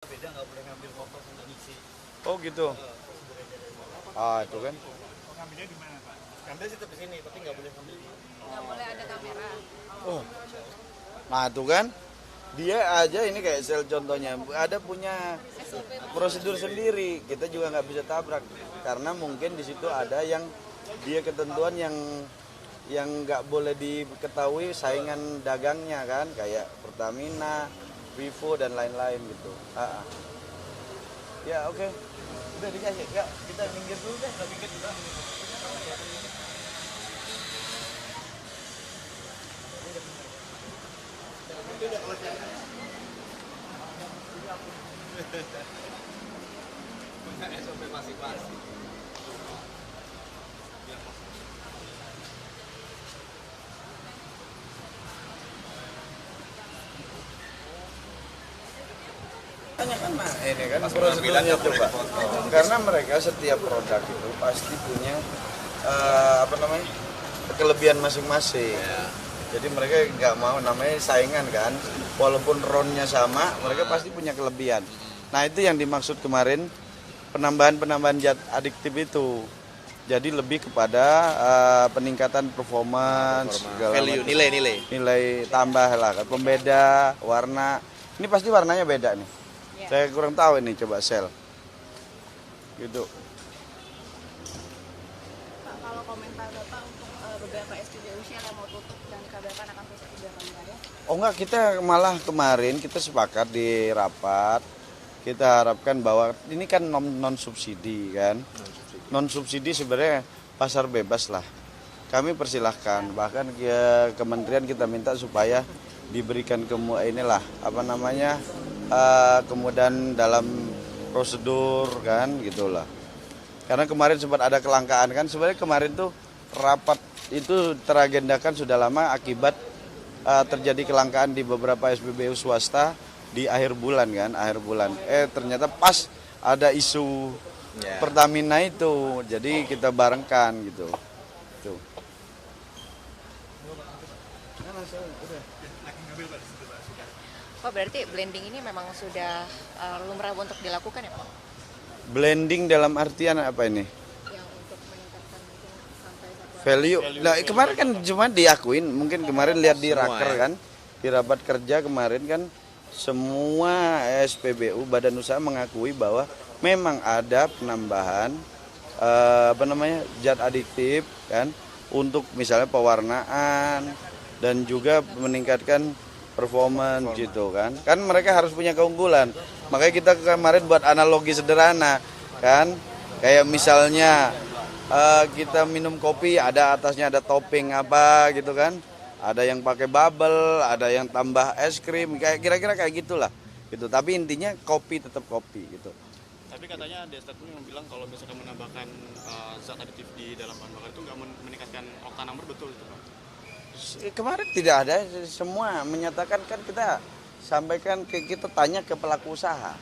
Beda, nggak boleh ngambil foto sama ngisi. Oh gitu. Itu kan. Ngambilnya di mana, Pak? Ngambil sih tetap di sini, tapi nggak boleh ngambil. Nggak boleh ada kamera. Oh. Nah tuh kan. Dia aja ini kayak sel contohnya ada punya prosedur sendiri. Kita juga nggak bisa tabrak karena mungkin di situ ada yang dia ketentuan yang nggak boleh diketahui saingan dagangnya kan, kayak Pertamina, Vivo dan lain-lain gitu. Ya oke. Udah dikasih. Ya kita minggir dulu deh. Kita minggir juga. SOP masing-masing. Tanyakan mah ini kan prosedurnya coba. Karena mereka setiap produk itu pasti punya kelebihan masing-masing. Jadi mereka nggak mau namanya saingan kan, walaupun ronnya sama, mereka pasti punya kelebihan. Nah itu yang dimaksud kemarin penambahan zat adiktif itu. Jadi lebih kepada peningkatan performance, Value, nilai tambah lah, pembeda, warna. Ini pasti warnanya beda nih. Saya kurang tahu ini, coba sel. Gitu. Pak, kalau komentar Bapak untuk beberapa SPBU Shell yang mau tutup dan dikabarkan akan tutup di belakang wilayah? Oh enggak, kita malah kemarin kita sepakat di rapat, kita harapkan bahwa ini kan non subsidi kan, non subsidi sebenarnya pasar bebas lah. Kami persilahkan, bahkan kementerian kita minta supaya diberikan kemudahan dalam prosedur kan gitulah. Karena kemarin sempat ada kelangkaan kan, sebenarnya kemarin tuh rapat itu teragendakan sudah lama akibat terjadi kelangkaan di beberapa SPBU swasta di akhir bulan. Ternyata pas ada isu Pertamina itu, jadi kita barengkan gitu. Tuh. Pak, berarti blending ini memang sudah lumrah untuk dilakukan ya Pak? Blending dalam artian apa ini? Yang untuk meningkatkan mungkin sampai satu Value. Nah, kemarin kan cuma diakuin, mungkin kemarin lihat di raker kan, di rapat kerja kemarin kan semua SPBU Badan Usaha mengakui bahwa memang ada penambahan zat adiktif kan untuk misalnya pewarnaan dan juga meningkatkan performance gitu kan. Kan mereka harus punya keunggulan. Makanya kita kemarin buat analogi sederhana kan. Kayak misalnya kita minum kopi ada atasnya ada topping apa gitu kan. Ada yang pakai bubble, ada yang tambah es krim, kayak kira-kira kayak gitulah. Gitu. Tapi intinya kopi tetap kopi gitu. Tapi katanya ada statement yang bilang kalau misalkan menambahkan zat aditif di dalam bahan bakar itu nggak meningkatkan oktan number, betul itu Pak? Kemarin tidak ada, semua menyatakan kan kita sampaikan kita tanya ke pelaku usaha.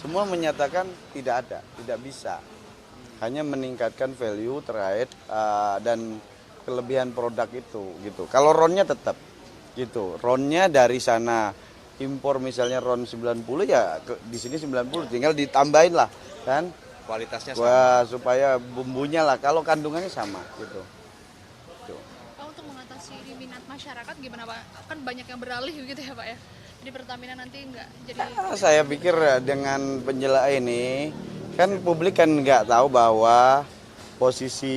Semua menyatakan tidak ada, tidak bisa. Hanya meningkatkan value terkait dan kelebihan produk itu gitu. Kalau ronnya tetap gitu. Ronnya dari sana impor misalnya ron 90 ya di sini 90 tinggal ditambahin lah kan. Kualitasnya sama. Wah, supaya bumbunya lah kalau kandungannya sama gitu. Pak, untuk mengatasi minat masyarakat gimana Pak? Kan banyak yang beralih gitu ya Pak ya. Jadi Pertamina nanti nggak jadi. Saya pikir dengan penjelasan ini kan publik kan nggak tahu bahwa posisi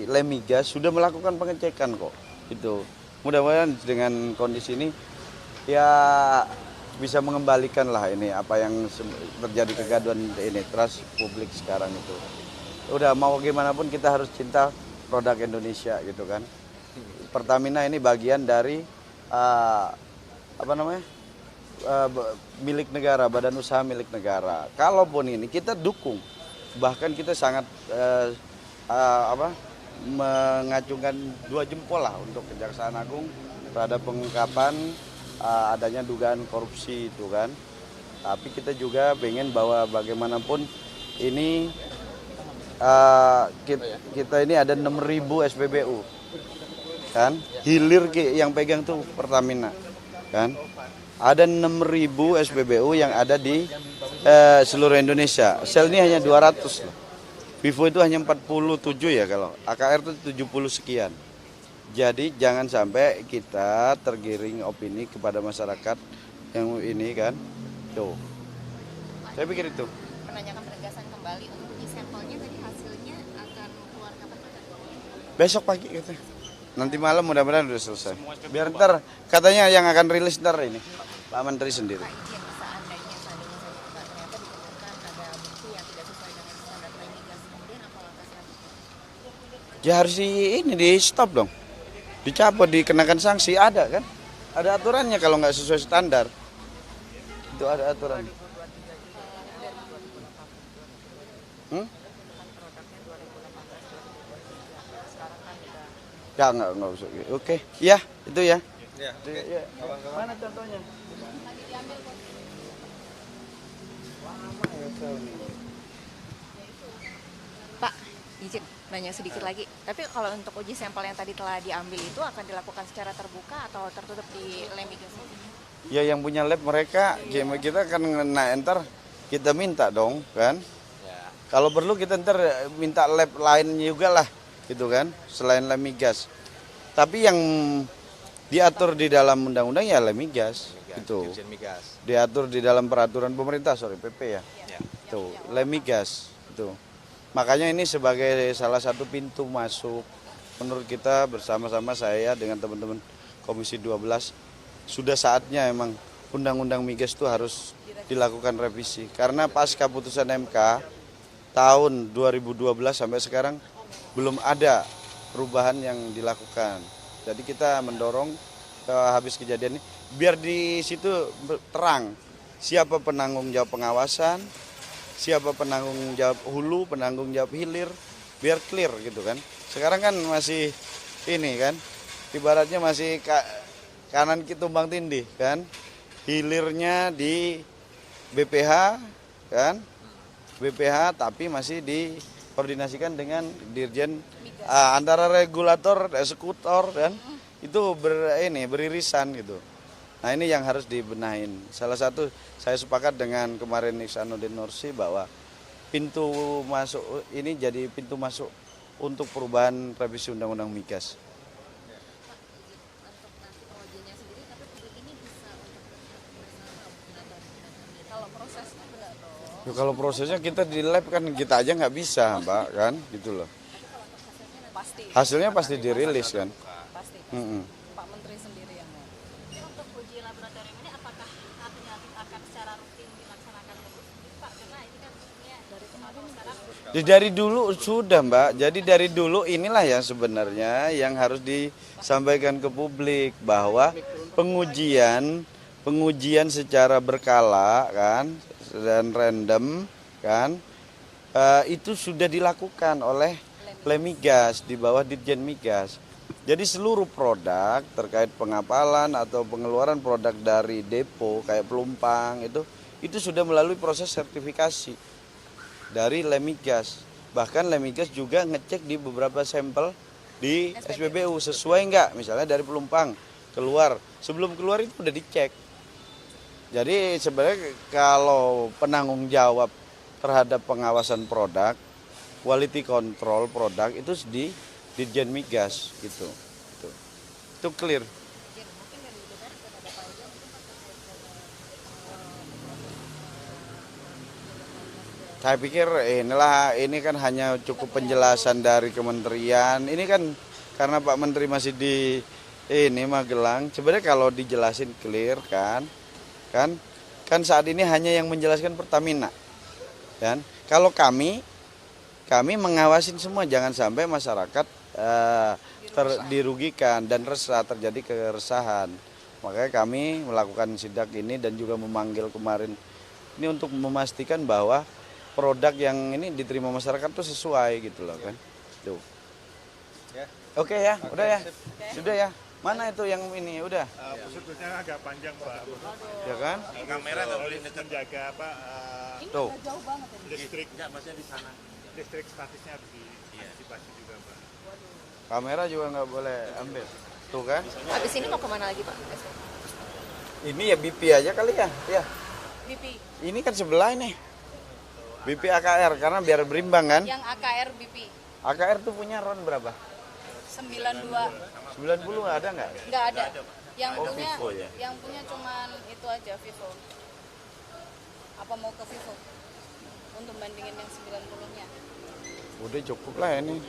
Lemigas sudah melakukan pengecekan kok gitu. Mudah-mudahan dengan kondisi ini ya bisa mengembalikan lah ini apa yang terjadi kegaduhan ini, trust publik sekarang itu. Udah mau gimana pun kita harus cinta produk Indonesia gitu kan. Pertamina ini bagian dari milik negara, badan usaha milik negara. Kalaupun ini kita dukung, bahkan kita sangat mengacungkan 2 jempol lah untuk Kejaksaan Agung terhadap pengungkapan adanya dugaan korupsi itu kan. Tapi kita juga pengen bahwa bagaimanapun ini kita ini ada 6.000 SPBU kan, hilir yang pegang tuh Pertamina kan. Ada 6.000 SPBU yang ada di seluruh Indonesia. Shell ini hanya 200 loh. Vivo itu hanya 47 ya, kalau AKR itu 70 sekian. Jadi jangan sampai kita tergiring opini kepada masyarakat yang ini kan. Tuh. Saya pikir itu. Menanyakan penegasan kembali untuk uji sampelnya tadi hasilnya akan keluar kapan Pak? Besok pagi katanya. Nanti malam mudah-mudahan udah selesai. Biar ntar katanya yang akan rilis ntar ini Pak Menteri sendiri. Pak izin seandainya saja Pak ternyata ditemukan ada bukti yang tidak sesuai dengan standar migas, kemudian apa langkah selanjutnya? Ya harus di stop dong. Dicabut, dikenakan sanksi, ada kan? Ada aturannya kalau nggak sesuai standar. Itu ada aturan. Ya nggak usah. Oke, ya itu ya. Ya. Mana contohnya? Pak, izin nanya sedikit lagi. Tapi kalau untuk uji sampel yang tadi telah diambil itu akan dilakukan secara terbuka atau tertutup di Lemigas? Ya yang punya lab mereka, kita kan ntar kita minta dong kan. Kalau perlu kita ntar minta lab lain juga lah, gitu kan, selain Lemigas. Tapi yang diatur di dalam undang-undang ya Lemigas, itu. Diatur di dalam peraturan pemerintah, PP ya. Itu Lemigas, itu. Makanya ini sebagai salah satu pintu masuk menurut kita bersama-sama saya dengan teman-teman Komisi 12 sudah saatnya emang undang-undang migas itu harus dilakukan revisi. Karena pasca putusan MK tahun 2012 sampai sekarang belum ada perubahan yang dilakukan. Jadi kita mendorong habis kejadian ini biar di situ terang siapa penanggung jawab pengawasan, siapa penanggung jawab hulu, penanggung jawab hilir, biar clear gitu kan. Sekarang kan masih ini kan, ibaratnya masih kanan tumbang tindih kan, hilirnya di BPH kan, BPH tapi masih dikoordinasikan dengan Dirjen antara regulator, eksekutor dan itu beririsan gitu. Nah ini yang harus dibenahin. Salah satu saya sepakat dengan kemarin Ihsanuddin Nursi bahwa pintu masuk ini jadi pintu masuk untuk perubahan revisi undang-undang migas. Ya, kalau prosesnya kita di lab kan kita aja nggak bisa, Mbak kan, gitu loh. Hasilnya pasti dirilis kan. Pasti. Pak Menteri sendiri yang mau. Untuk uji laboratorium ini apakah artinya akan secara rutin dilaksanakan terus, Pak? Karena ini kan dari kemarin sekarang. Dari dulu sudah, Mbak. Jadi dari dulu inilah yang sebenarnya yang harus disampaikan ke publik bahwa pengujian secara berkala kan dan random kan itu sudah dilakukan oleh Lemigas di bawah Ditjen Migas. Jadi seluruh produk terkait pengapalan atau pengeluaran produk dari depo kayak pelumpang itu sudah melalui proses sertifikasi dari Lemigas. Bahkan Lemigas juga ngecek di beberapa sampel di SPBU sesuai enggak, misalnya dari pelumpang keluar. Sebelum keluar itu udah dicek. Jadi sebenarnya kalau penanggung jawab terhadap pengawasan produk, quality control produk itu di Ditjen Migas gitu. Itu clear. Saya pikir ini kan hanya cukup penjelasan dari kementerian. Ini kan karena Pak Menteri masih di Magelang. Sebenarnya kalau dijelasin clear kan saat ini hanya yang menjelaskan Pertamina. Dan kalau kami mengawasin semua, jangan sampai masyarakat dirugikan dan terjadi keresahan. Makanya kami melakukan sidak ini dan juga memanggil kemarin ini untuk memastikan bahwa produk yang ini diterima masyarakat itu sesuai gitu loh kan. Tuh. Oke ya, udah ya. Sudah ya. Mana itu yang ini udah? Prosedurnya agak panjang Pak. Ya kan? Kamera nggak boleh menjaga apa? Tuh. Listrik nggak maksudnya di sana. Listrik statisnya harus diantisipasi juga Pak. Kamera juga nggak boleh ambil. Tuh kan? Habis ini mau kemana lagi Pak? Ini ya BP aja kali ya. Ya. BP. Ini kan sebelah ini. BP AKR karena biar berimbang kan. Yang AKR BP. AKR tuh punya RON berapa? 92. 90 ada nggak? Nggak ada. Yang Oh, punya Vivo ya? yang punya cuman itu aja Vivo. Apa mau ke Vivo? Untuk bandingin yang 90-nya. Udah cukup lah ini.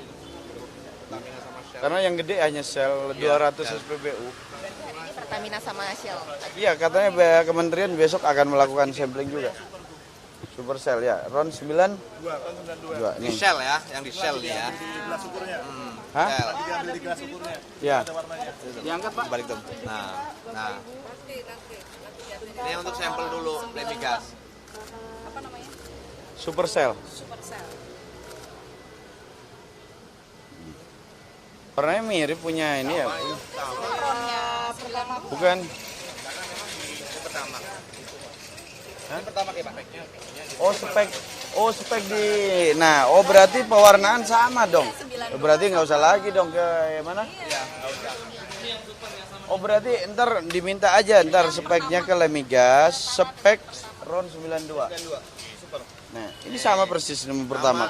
Karena yang gede hanya Shell 200 SPBU. Ini Pertamina sama Shell. Iya, katanya kementerian besok akan melakukan sampling juga. Supercell ya, RON 92. Di Nih. Shell ya, yang di Shell nih ya. Di gelas ukurnya. Hah? Shell. Diambil di gelas ukurnya. Ya. Ada warnanya. Diangkat, Pak. Balik tuh. Nah. Ini untuk sampel dulu Lemigas. Apa namanya? Supercell. Supercell. Warnanya mirip punya ini ya. Ronnya 90. Bukan. Ini pertama kayak Pak. Oh spek di. Nah, berarti pewarnaan sama dong. Berarti nggak usah lagi dong ke mana? Oh berarti ntar diminta aja ntar speknya ke Lemigas, spek RON 92. Nah, ini sama persis dengan pertama.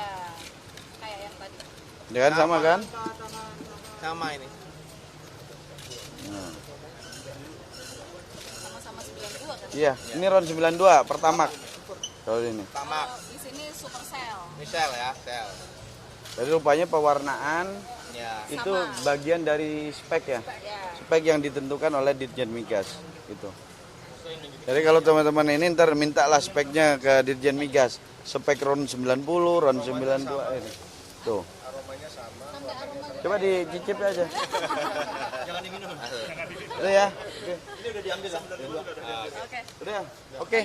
Kayak yang tadi. Ya kan sama kan? Sama ini. Sama-sama 92 kan? Iya, ini RON 92 pertama. Kalau ini. Pertama. Di sini Supercell. Ini Shell ya, Shell. Jadi rupanya pewarnaan Ya. itu bagian dari spek ya. Spek yang ditentukan oleh Ditjen Migas gitu. Jadi kalau teman-teman ini ntar mintalah speknya ke Ditjen Migas. Spek RON 90, RON 92 ini. Tuh. Coba dicicip aja. Jangan diminum. Udah ya. Ini udah diambil lah. Oke. Udah. Oke.